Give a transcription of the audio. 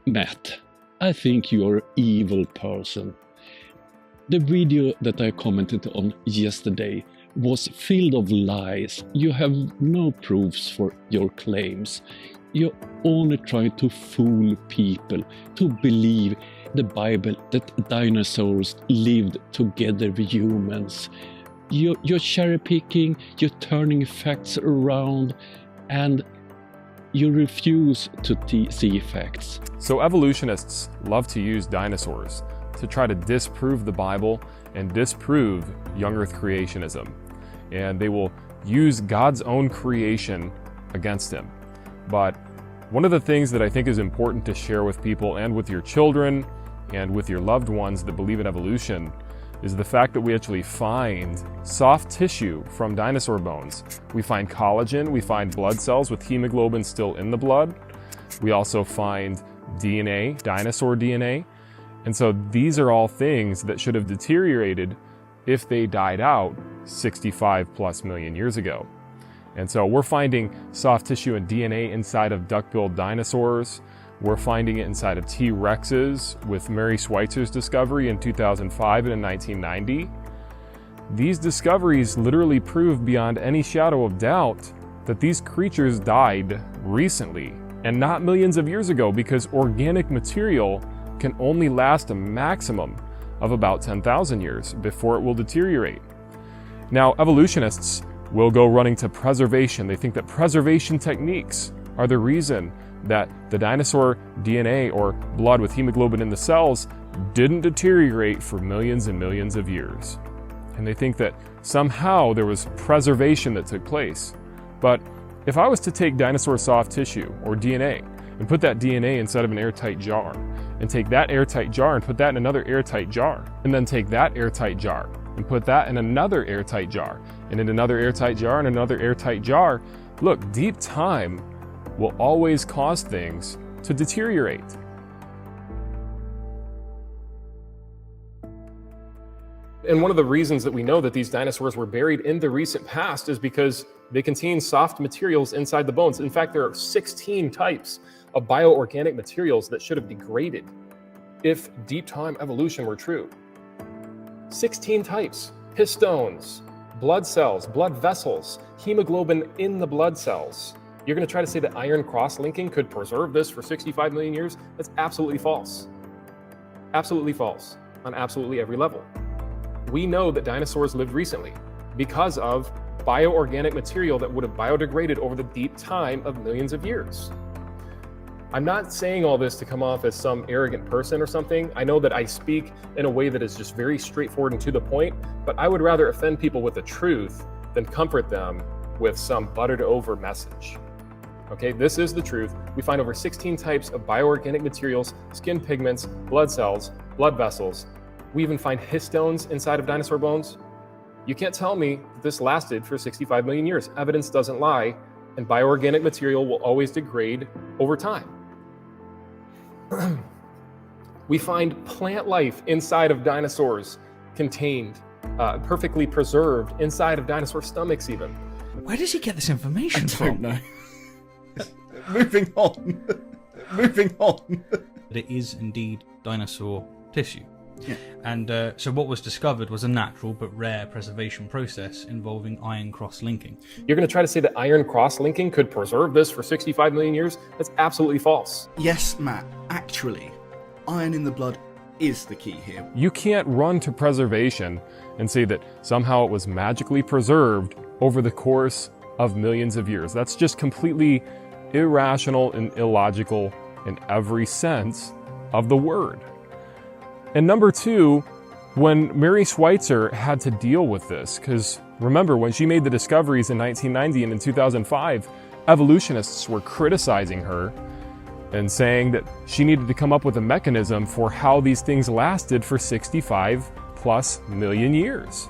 Matt, I think you're an evil person. The video that I commented on yesterday was filled of lies. You have no proofs for your claims. You're only trying to fool people to believe the Bible that dinosaurs lived together with humans. You're cherry picking, you're turning facts around, and you refuse to see facts. So evolutionists love to use dinosaurs to try to disprove the Bible and disprove young earth creationism. And they will use God's own creation against him. But one of the things that I think is important to share with people and with your children and with your loved ones that believe in evolution is the fact that we actually find soft tissue from dinosaur bones. We find collagen, we find blood cells with hemoglobin still in the blood. We also find DNA, dinosaur DNA. And so these are all things that should have deteriorated if they died out 65 plus million years ago. And so we're finding soft tissue and DNA inside of duck-billed dinosaurs. We're finding it inside of T-Rexes with Mary Schweitzer's discovery in 2005 and in 1990. These discoveries literally prove beyond any shadow of doubt that these creatures died recently and not millions of years ago, because organic material can only last a maximum of about 10,000 years before it will deteriorate. Now, evolutionists will go running to preservation. They think that preservation techniques are the reason that the dinosaur DNA or blood with hemoglobin in the cells didn't deteriorate for millions and millions of years. And they think that somehow there was preservation that took place. But if I was to take dinosaur soft tissue or DNA and put that DNA inside of an airtight jar, and take that airtight jar and put that in another airtight jar, and then take that airtight jar and put that in another airtight jar, and in another airtight jar and another airtight jar, look, deep time will always cause things to deteriorate. And one of the reasons that we know that these dinosaurs were buried in the recent past is because they contain soft materials inside the bones. In fact, there are 16 types of bioorganic materials that should have degraded if deep time evolution were true. 16 types: histones, blood cells, blood vessels, hemoglobin in the blood cells. You're going to try to say that iron cross-linking could preserve this for 65 million years? That's absolutely false. Absolutely false on absolutely every level. We know that dinosaurs lived recently because of bioorganic material that would have biodegraded over the deep time of millions of years. I'm not saying all this to come off as some arrogant person or something. I know that I speak in a way that is just very straightforward and to the point, but I would rather offend people with the truth than comfort them with some buttered over message. Okay, this is the truth. We find over 16 types of bioorganic materials, skin pigments, blood cells, blood vessels. We even find histones inside of dinosaur bones. You can't tell me this lasted for 65 million years. Evidence doesn't lie, and bioorganic material will always degrade over time. We find plant life inside of dinosaurs contained, perfectly preserved inside of dinosaur stomachs even. Where does he get this information from? No. Moving on. Moving on. But it is indeed dinosaur tissue. Yeah. And so what was discovered was a natural but rare preservation process involving iron cross-linking. You're going to try to say that iron cross-linking could preserve this for 65 million years? That's absolutely false. Yes, Matt. Actually, iron in the blood is the key here. You can't run to preservation and say that somehow it was magically preserved over the course of millions of years. That's just completely irrational and illogical in every sense of the word. And number two, when Mary Schweitzer had to deal with this, because remember, when she made the discoveries in 1990 and in 2005, evolutionists were criticizing her and saying that she needed to come up with a mechanism for how these things lasted for 65 plus million years.